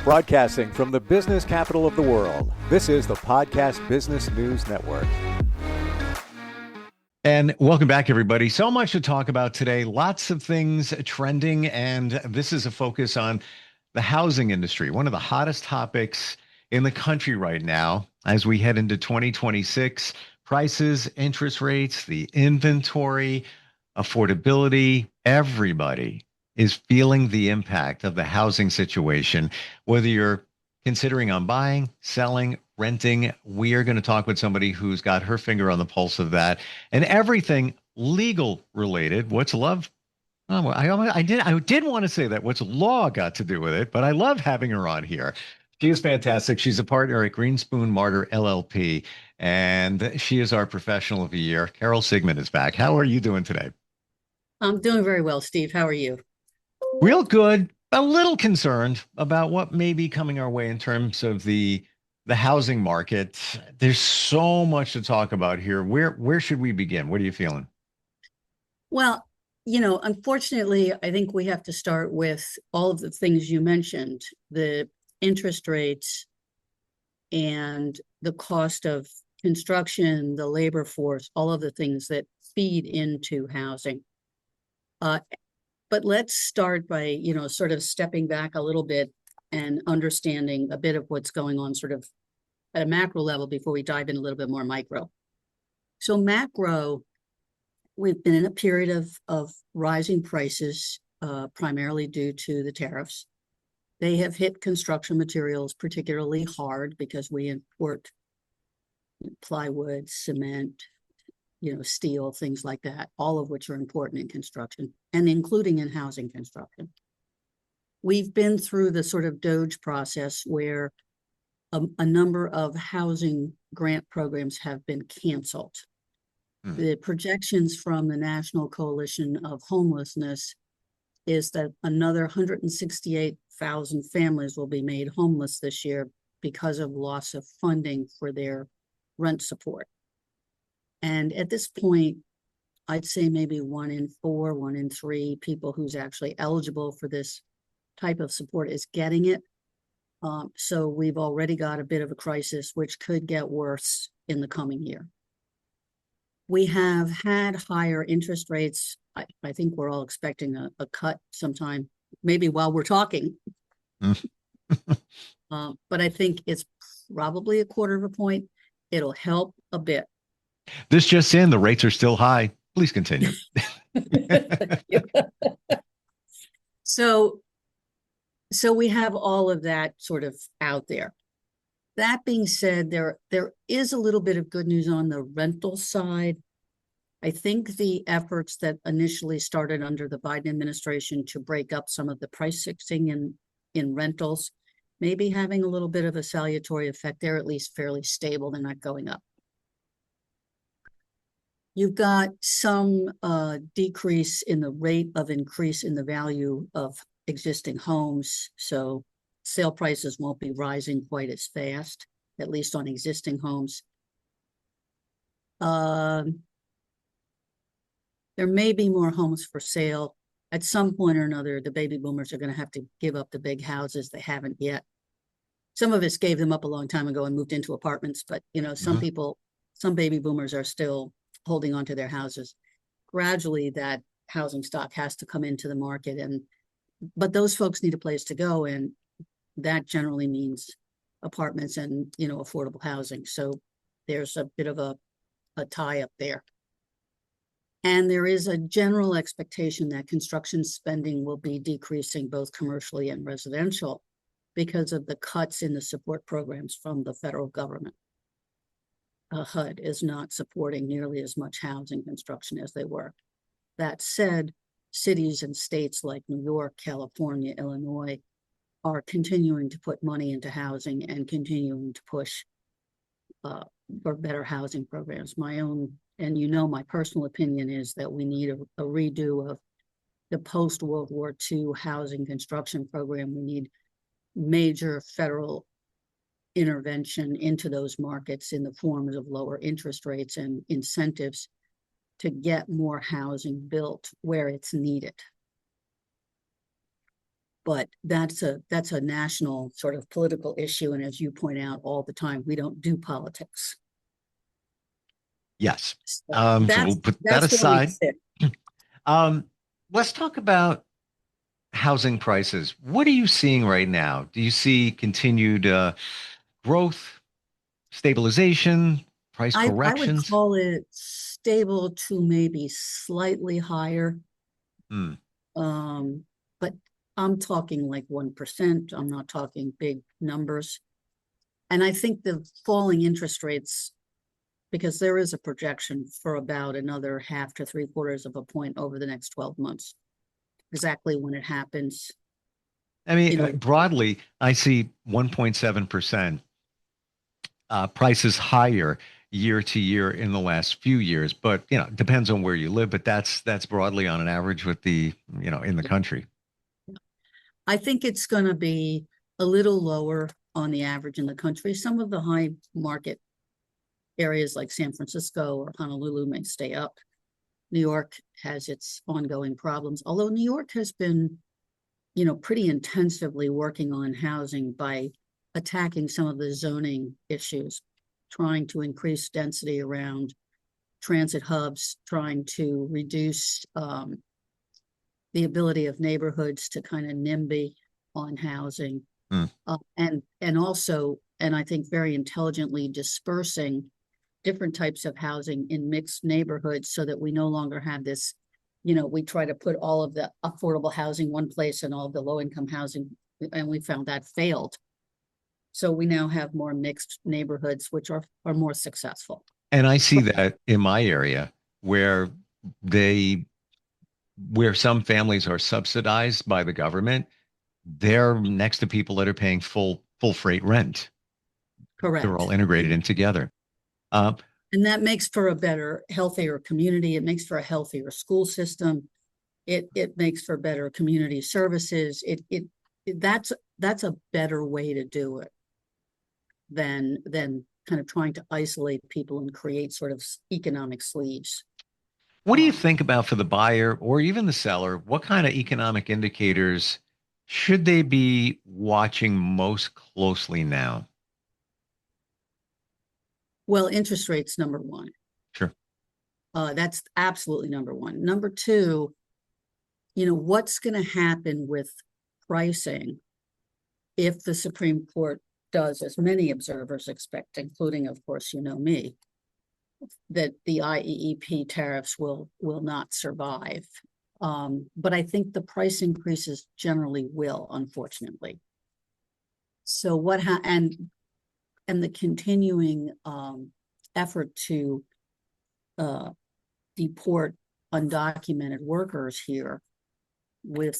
Broadcasting from the business capital of the world, this is the Podcast Business News Network. And welcome back, everybody. So much to talk about today. Lots of things trending, and this is a focus on the housing industry, one of the hottest topics in the country right now as we head into 2026. Prices, interest rates, the inventory, affordability, everybody is feeling the impact of the housing situation, whether you're considering on buying, selling, renting. We are going to talk with somebody who's got her finger on the pulse of that and everything legal related. What's love? Oh, I did want to say that what's law got to do with it, but I love having her on here. She is fantastic. She's a partner at Greenspoon, Marder, LLP, and she is our professional of the year. Carol Sigmond is back. How are you doing today? I'm doing very well, Steve. How are you? Real good. A little concerned about what may be coming our way in terms of the housing market. There's so much to talk about here. Where should we begin? What are you feeling? Well, unfortunately, I think we have to start with all of the things you mentioned, the interest rates and the cost of construction, the labor force, all of the things that feed into housing. But let's start by, sort of stepping back a little bit and understanding a bit of what's going on sort of at a macro level before we dive in a little bit more micro. So macro, we've been in a period of rising prices, primarily due to the tariffs. They have hit construction materials particularly hard because we import plywood, cement, steel, things like that, all of which are important in construction and including in housing construction. We've been through the sort of DOGE process where a number of housing grant programs have been canceled. The projections from the National Coalition of Homelessness is that another 168,000 families will be made homeless this year because of loss of funding for their rent support. And at this point, I'd say maybe 1 in 4, 1 in 3 people who's actually eligible for this type of support is getting it. So we've already got a bit of a crisis, which could get worse in the coming year. We have had higher interest rates. I think we're all expecting a cut sometime, maybe while we're talking. But I think it's probably 1/4 point. It'll help a bit. This just in, the rates are still high. Please continue. So we have all of that sort of out there. That being said, there is a little bit of good news on the rental side. I think the efforts that initially started under the Biden administration to break up some of the price fixing in rentals may be having a little bit of a salutary effect. They're at least fairly stable. They're not going up. You've got some decrease in the rate of increase in the value of existing homes. So sale prices won't be rising quite as fast, at least on existing homes. There may be more homes for sale. At some point or another, the baby boomers are going to have to give up the big houses. They haven't yet. Some of us gave them up a long time ago and moved into apartments, but some people, some baby boomers are still holding on to their houses. Gradually, that housing stock has to come into the market, but those folks need a place to go, and that generally means apartments and affordable housing. So there's a bit of a tie up there. And there is a general expectation that construction spending will be decreasing both commercially and residential because of the cuts in the support programs from the federal government. HUD is not supporting nearly as much housing construction as they were. That said, cities and states like New York, California, Illinois are continuing to put money into housing and continuing to push for better housing programs. My own, and my personal opinion is that we need a redo of the post-World War II housing construction program. We need major federal intervention into those markets in the forms of lower interest rates and incentives to get more housing built where it's needed. But that's a national sort of political issue. And as you point out all the time, we don't do politics. Yes. So So we'll put that that's where we aside. sit. Um, let's talk about housing prices. What are you seeing right now? Do you see continued growth, stabilization, price I would corrections? call it stable to maybe slightly higher. Hmm. But I'm talking like 1%. I'm not talking big numbers. And I think the falling interest rates, because there is a projection for about another half to 3/4 of a point over the next 12 months. Exactly when it happens, I mean, you know, broadly, I see 1.7% prices higher year to year in the last few years, but it depends on where you live, but that's broadly on an average with the, in the country. I think it's going to be a little lower on the average in the country. Some of the high market areas like San Francisco or Honolulu may stay up. New York has its ongoing problems, although New York has been, pretty intensively working on housing by attacking some of the zoning issues, trying to increase density around transit hubs, trying to reduce the ability of neighborhoods to kind of NIMBY on housing, Hmm. and also, and I think very intelligently dispersing different types of housing in mixed neighborhoods so that we no longer have this, we try to put all of the affordable housing one place and all of the low income housing, and we found that failed. So we now have more mixed neighborhoods, which are more successful. And I see that in my area where they where some families are subsidized by the government, they're next to people that are paying full freight rent. They're all Correct. integrated in together. Uh, And that makes for a better, healthier community. It makes for a healthier school system. It makes for better community services. That's a better way to do it than kind of trying to isolate people and create sort of economic sleeves. what do you think about for the buyer or even the seller? What kind of economic indicators should they be watching most closely now? Well, interest rates, number one. Sure. That's absolutely number one. Number two, what's going to happen with pricing if the Supreme Court does, as many observers expect, including, of course, me, that the IEEP tariffs will not survive. But I think the price increases generally will, unfortunately. So and the continuing effort to deport undocumented workers here, with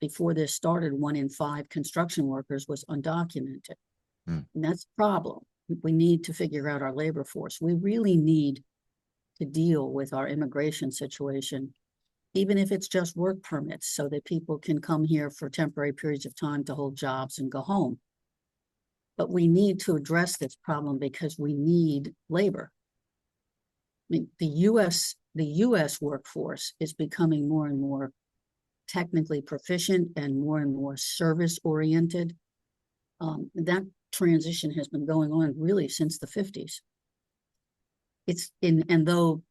before this started, 1 in 5 construction workers was undocumented. Hmm. And that's a problem. We need to figure out our labor force. We really need to deal with our immigration situation, even if it's just work permits, so that people can come here for temporary periods of time to hold jobs and go home. But we need to address this problem because we need labor. I mean, the U.S. workforce is becoming more and more technically proficient and more service oriented. That transition has been going on really since the 50s. And though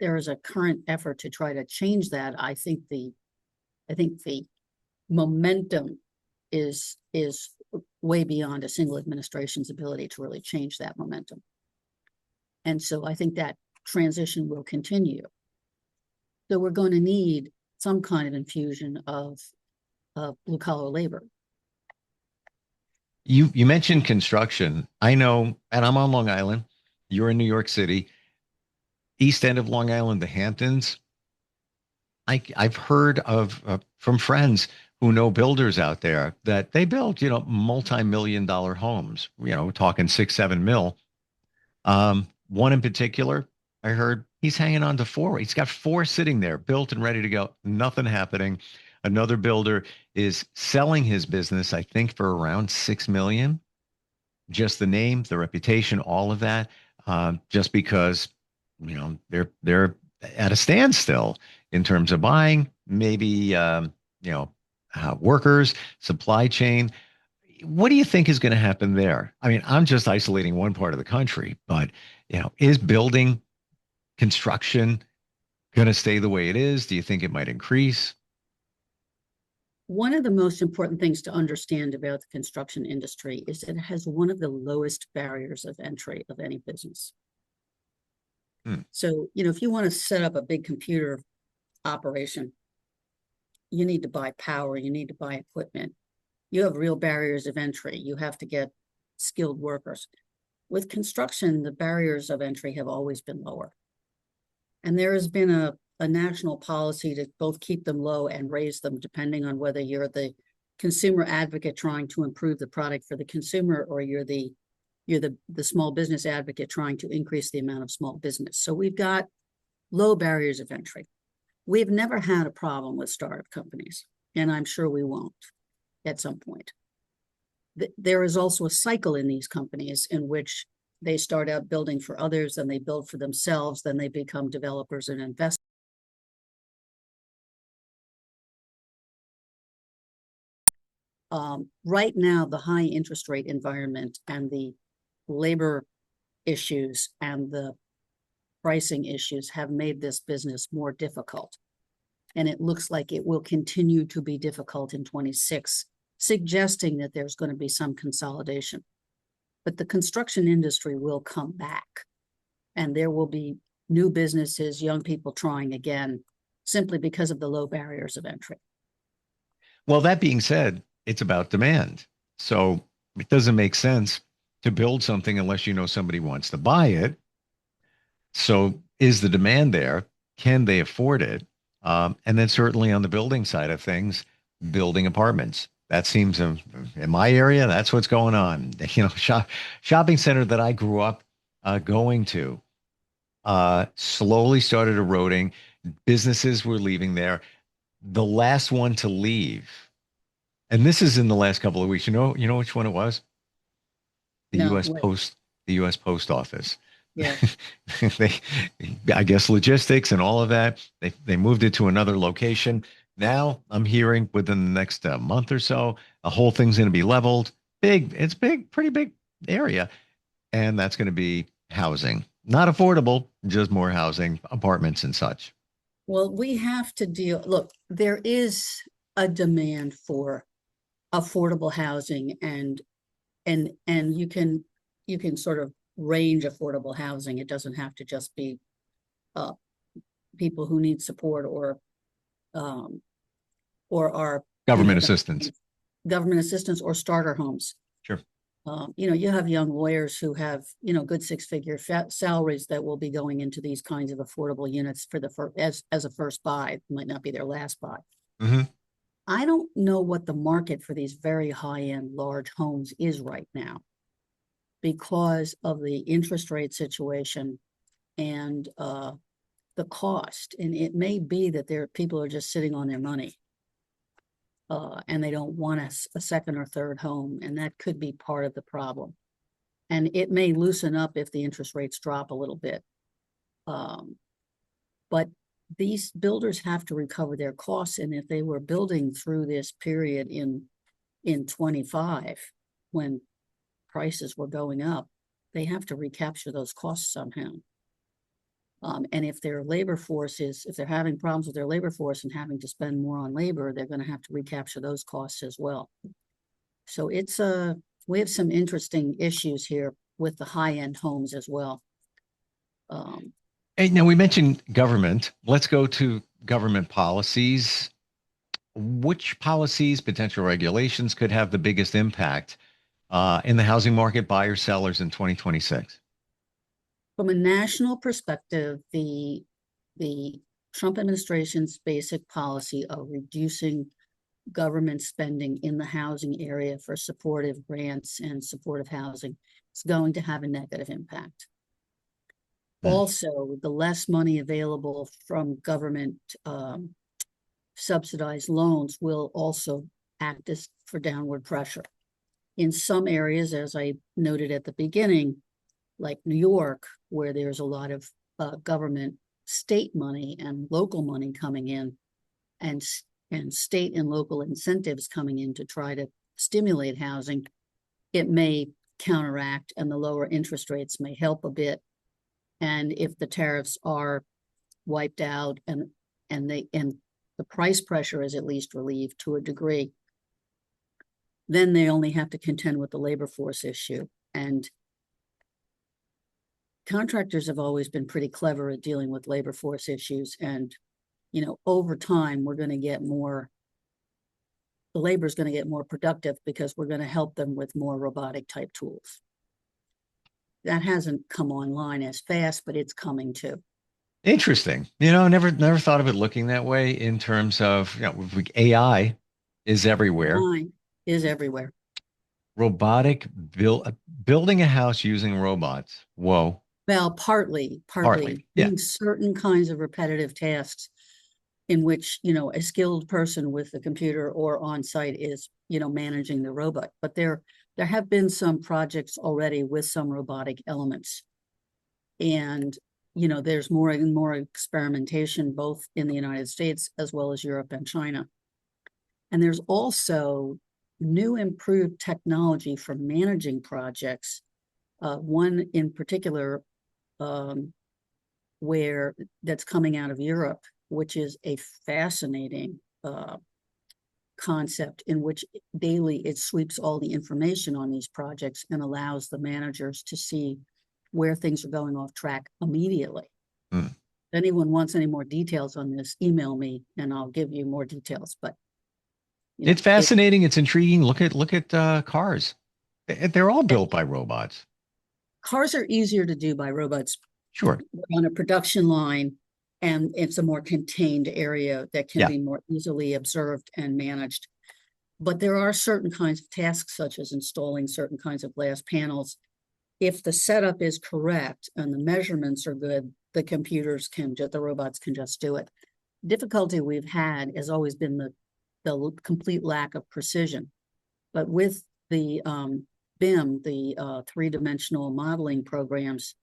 there is a current effort to try to change that, I think the momentum is way beyond a single administration's ability to really change that momentum. And so I think that transition will continue. So we're going to need some kind of infusion of blue collar labor. You mentioned construction. I know, and I'm on Long Island. You're in New York City. East end of Long Island, the Hamptons. I've heard of from friends who know builders out there that they build, multi-million-dollar homes, talking 6, 7 mil. One in particular, I heard he's hanging on to 4. He's got 4 sitting there, built and ready to go. Nothing happening. Another builder is selling his business, I think, for around 6 million. Just the name, the reputation, all of that, just because they're at a standstill in terms of buying. Maybe workers, supply chain. What do you think is going to happen there? I mean, I'm just isolating one part of the country, but is building construction going to stay the way it is? Do you think it might increase? One of the most important things to understand about the construction industry is that it has one of the lowest barriers of entry of any business. So, if you want to set up a big computer operation, you need to buy power, you need to buy equipment. You have real barriers of entry. You have to get skilled workers. With construction, the barriers of entry have always been lower. And there has been a national policy to both keep them low and raise them, depending on whether you're the consumer advocate trying to improve the product for the consumer, or you're the small business advocate trying to increase the amount of small business. So we've got low barriers of entry. We've never had a problem with startup companies, and I'm sure we won't at some point. There is also a cycle in these companies in which they start out building for others, then they build for themselves, then they become developers and investors. Right now, the high interest rate environment and the labor issues and the pricing issues have made this business more difficult. And it looks like it will continue to be difficult in 26, suggesting that there's going to be some consolidation. But the construction industry will come back, and there will be new businesses, young people trying again, simply because of the low barriers of entry. Well, that being said, it's about demand. So it doesn't make sense to build something unless you know somebody wants to buy it. So is the demand there? Can they afford it? And then certainly on the building side of things, building apartments. That seems in my area, that's what's going on. Shopping center that I grew up going to slowly started eroding. Businesses were leaving there. The last one to leave, and this is in the last couple of weeks. You know which one it was? The No, U.S. Post, the U.S. Post Office. Yeah. They, I guess logistics and all of that. They moved it to another location. Now I'm hearing within the next month or so, the whole thing's going to be leveled. It's big, pretty big area, and that's going to be housing, not affordable, just more housing, apartments and such. Well, we have to look, there is a demand for affordable housing, and you can sort of range affordable housing. It doesn't have to just be people who need support or are Government assistance. Government assistance or starter homes. Sure. You have young lawyers who have, good six-figure salaries that will be going into these kinds of affordable units for as a first buy. It might not be their last buy. Mm-hmm. I don't know what the market for these very high-end large homes is right now because of the interest rate situation and the cost. And it may be that people are just sitting on their money and they don't want a second or third home. And that could be part of the problem. And it may loosen up if the interest rates drop a little bit. But these builders have to recover their costs. And if they were building through this period in 25, when prices were going up, they have to recapture those costs somehow. And if their labor force if they're having problems with their labor force and having to spend more on labor, they're going to have to recapture those costs as well. So we have some interesting issues here with the high-end homes as well. Hey, now we mentioned government. Let's go to government policies. Which policies, potential regulations could have the biggest impact in the housing market, buyers, sellers in 2026? From a national perspective, the Trump administration's basic policy of reducing government spending in the housing area for supportive grants and supportive housing is going to have a negative impact. Also, the less money available from government subsidized loans will also act as for downward pressure. In some areas, as I noted at the beginning, like New York, where there's a lot of government state money and local money coming in, and and state and local incentives coming in to try to stimulate housing, it may counteract, and the lower interest rates may help a bit. And if the tariffs are wiped out and the price pressure is at least relieved to a degree, then they only have to contend with the labor force issue. And contractors have always been pretty clever at dealing with labor force issues. And, over time, we're going to get more, the labor is going to get more productive because we're going to help them with more robotic type tools. That hasn't come online as fast, but it's coming too. Interesting. Never thought of it looking that way in terms of, AI is everywhere. Mine is everywhere. Robotic building a house using robots. Whoa. Well, partly, Yeah. doing certain kinds of repetitive tasks in which, a skilled person with a computer or on site is, managing the robot. But there have been some projects already with some robotic elements. And, there's more and more experimentation, both in the United States as well as Europe and China. And there's also new improved technology for managing projects. One in particular, where that's coming out of Europe, which is a fascinating concept in which daily it sweeps all the information on these projects and allows the managers to see where things are going off track immediately. If anyone wants any more details on this, email me and I'll give you more details. But it's fascinating. It's intriguing. Look at cars. They're all built by robots. Cars are easier to do by robots. Sure. On a production line, and it's a more contained area that can be more easily observed and managed. But there are certain kinds of tasks, such as installing certain kinds of glass panels. If the setup is correct and the measurements are good, the robots can just do it. Difficulty we've had has always been the complete lack of precision. But with the BIM, the three-dimensional modeling programs,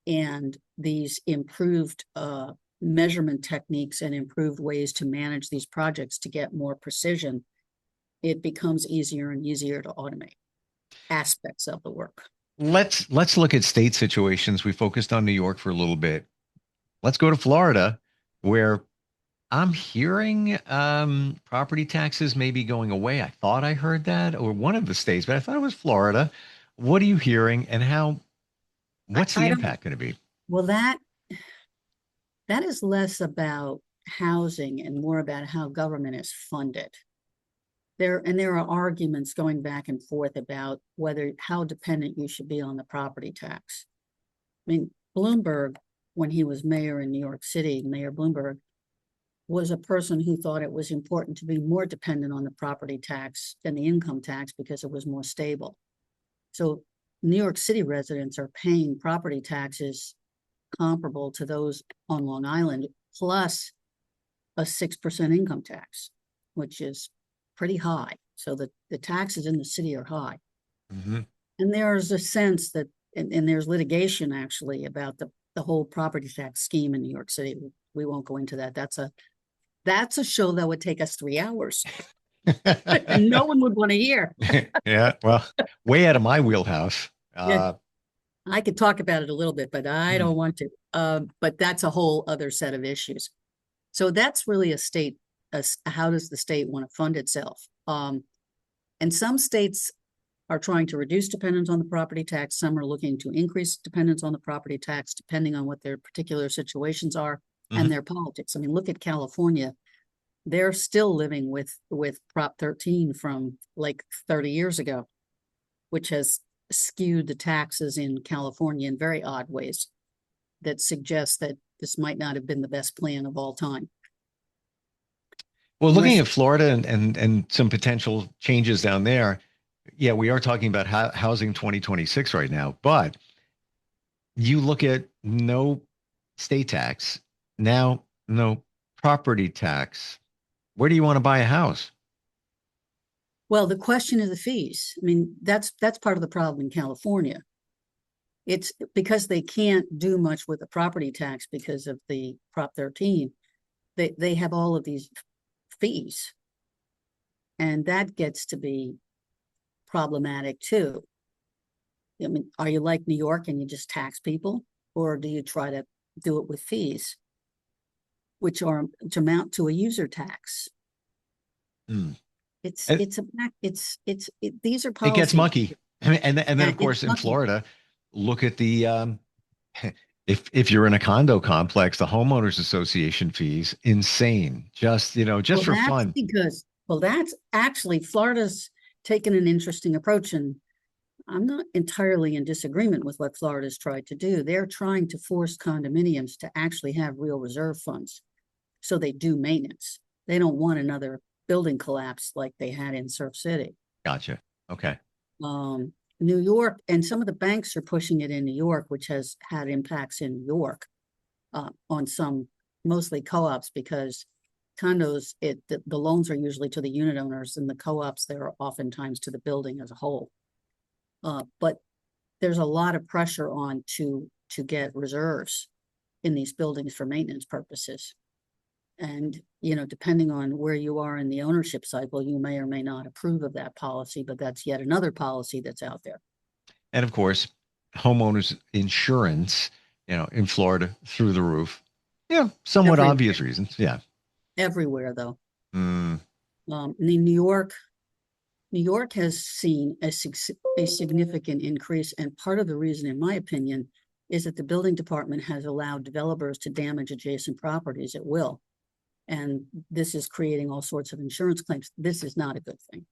and these improved measurement techniques and improved ways to manage these projects to get more precision, it becomes easier and easier to automate aspects of the work. Let's look at state situations. We focused on New York for a little bit. Let's go to Florida, where I'm hearing property taxes may be going away. I thought I heard that, or one of the states, but I thought it was Florida. What are you hearing, and what's the impact going to be? Well, that is less about housing and more about how government is funded. There are arguments going back and forth about how dependent you should be on the property tax. I mean, Bloomberg, when he was mayor in New York City, Mayor Bloomberg was a person who thought it was important to be more dependent on the property tax than the income tax because it was more stable. So New York City residents are paying property taxes comparable to those on Long Island, plus a 6% income tax, which is pretty high. So the taxes in the city are high. Mm-hmm. And there's a sense that, and there's litigation actually about the whole property tax scheme in New York City. We won't go into that. That's a show that would take us 3 hours. And no one would want to hear. Yeah, well, way out of my wheelhouse. Yeah. I could talk about it a little bit, but I don't want to. But that's a whole other set of issues. So that's really how does the state want to fund itself? And some states are trying to reduce dependence on the property tax. Some are looking to increase dependence on the property tax, depending on what their particular situations are and their politics. I mean, look at California. They're still living with Prop 13 from like 30 years ago, which has skewed the taxes in California in very odd ways that suggest that this might not have been the best plan of all time. Well, looking at Florida and some potential changes down there, yeah, we are talking about housing 2026 right now, but you look at no state tax, now no property tax. Where do you want to buy a house? Well, the question is the fees. I mean, that's part of the problem in California. It's because they can't do much with the property tax because of the Prop 13. They have all of these fees. And that gets to be problematic too. I mean, are you like New York and you just tax people, or do you try to do it with fees, which amount to a user tax? Mm. These are It gets policies. mucky. I mean, and then of course in Florida, look at the if you're in a condo complex, the homeowners association fees, insane. Just, just for fun. That's actually Florida's taken an interesting approach, and I'm not entirely in disagreement with what Florida's tried to do. They're trying to force condominiums to actually have real reserve funds, so they do maintenance. They don't want another building collapse like they had in Surf City. Gotcha. Okay. New York, and some of the banks are pushing it in New York, which has had impacts in New York on some, mostly co-ops, because condos, the loans are usually to the unit owners, and the co-ops, they're oftentimes to the building as a whole. But there's a lot of pressure on to get reserves in these buildings for maintenance purposes. And, depending on where you are in the ownership cycle, you may or may not approve of that policy, but that's yet another policy that's out there. And of course, homeowners insurance, in Florida through the roof. Yeah, somewhat Everywhere. obvious reasons. Yeah. Everywhere, though. Mm. In New York has seen a significant increase, and part of the reason, in my opinion, is that the building department has allowed developers to damage adjacent properties at will. And this is creating all sorts of insurance claims. This is not a good thing.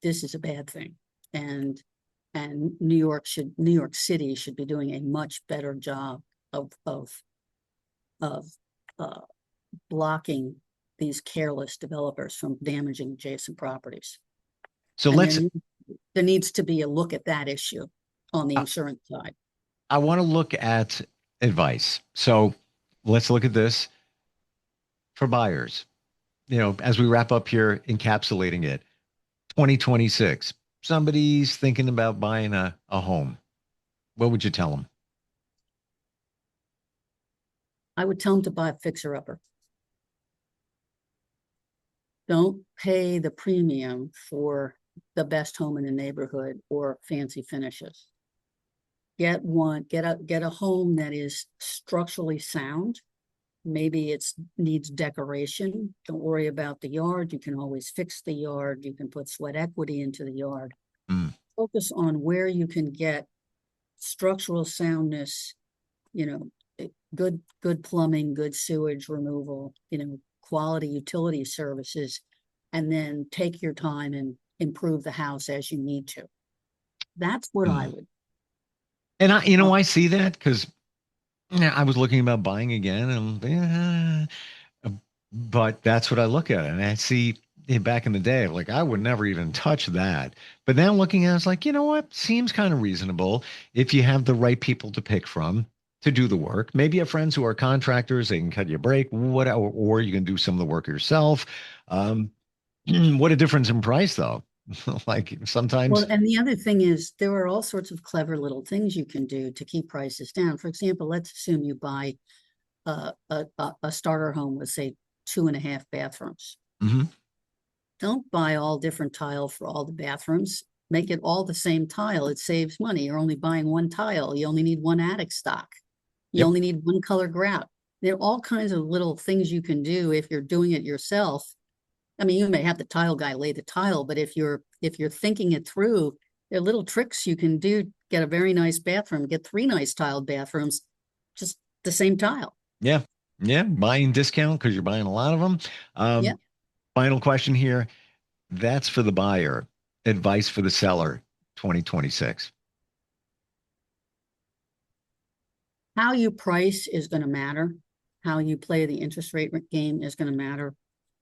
This is a bad thing. And New York City should be doing a much better job of blocking these careless developers from damaging adjacent properties. So there needs to be a look at that issue on the insurance side. I want to look at advice. So let's look at this for buyers. As we wrap up here, encapsulating it, 2026, somebody's thinking about buying a home. What would you tell them? I would tell them to buy a fixer-upper. Don't pay the premium for the best home in the neighborhood or fancy finishes. Get a home that is structurally sound. Maybe it needs decoration. Don't worry about the yard. You can always fix the yard. You can put sweat equity into the yard. Focus on where you can get structural soundness, good plumbing, good sewage removal, quality utility services, and then take your time and improve the house as you need to. That's what I would. And I see that because I was looking about buying again, and but that's what I look at, and I see back in the day, like I would never even touch that. But now looking at it, it's like, what seems kind of reasonable if you have the right people to pick from to do the work. Maybe you have friends who are contractors; they can cut you a break, whatever, or you can do some of the work yourself. What a difference in price, though. Like sometimes. Well, and the other thing is there are all sorts of clever little things you can do to keep prices down. For example, let's assume you buy a starter home with, say, 2.5 bathrooms. Mm-hmm. Don't buy all different tile for all the bathrooms. Make it all the same tile. It saves money. You're only buying one tile. You only need one attic stock. You only need one color grout. There are all kinds of little things you can do if you're doing it yourself. I mean, you may have the tile guy lay the tile, but if you're thinking it through, there are little tricks you can do. Get a very nice bathroom, get 3 nice tiled bathrooms, just the same tile. Yeah. Buying discount because you're buying a lot of them. Final question here. That's for the buyer. Advice for the seller, 2026. How you price is going to matter. How you play the interest rate game is going to matter.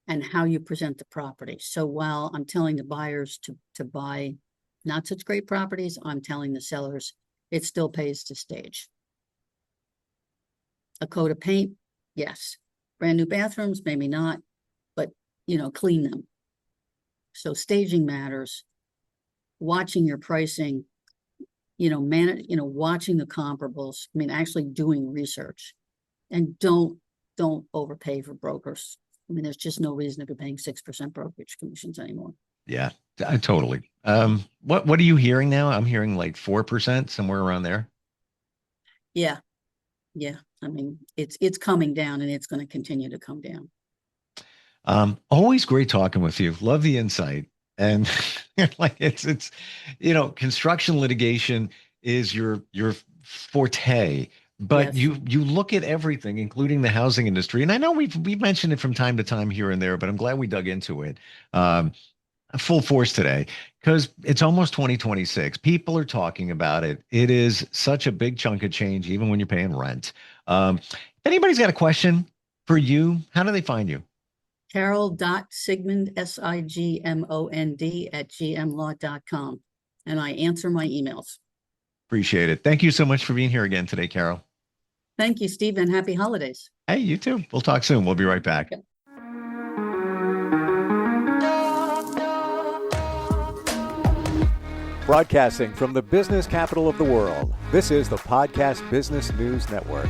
And how you present the property. So while I'm telling the buyers to buy not such great properties, I'm telling the sellers it still pays to stage. A coat of paint, yes. Brand new bathrooms, maybe not, but clean them. So staging matters. Watching your pricing, watching the comparables. I mean, actually doing research, and don't overpay for brokers. I mean, there's just no reason to be paying 6% brokerage commissions anymore. Yeah, totally. What are you hearing now? I'm hearing like 4%, somewhere around there. Yeah. Yeah. I mean, it's coming down and it's going to continue to come down. Always great talking with you. Love the insight. And like it's construction litigation is your forte, but Yes. you look at everything, including the housing industry. And I know we've mentioned it from time to time here and there, but I'm glad we dug into it. Full force today because it's almost 2026. People are talking about it. It is such a big chunk of change, even when you're paying rent. If anybody's got a question for you, how do they find you? Carol.Sigmond, SIGMOND @gmlaw.com. And I answer my emails. Appreciate it. Thank you so much for being here again today, Carol. Thank you, Steve, and happy holidays. Hey, you too. We'll talk soon. We'll be right back. Okay. Broadcasting from the business capital of the world, this is the Podcast Business News Network.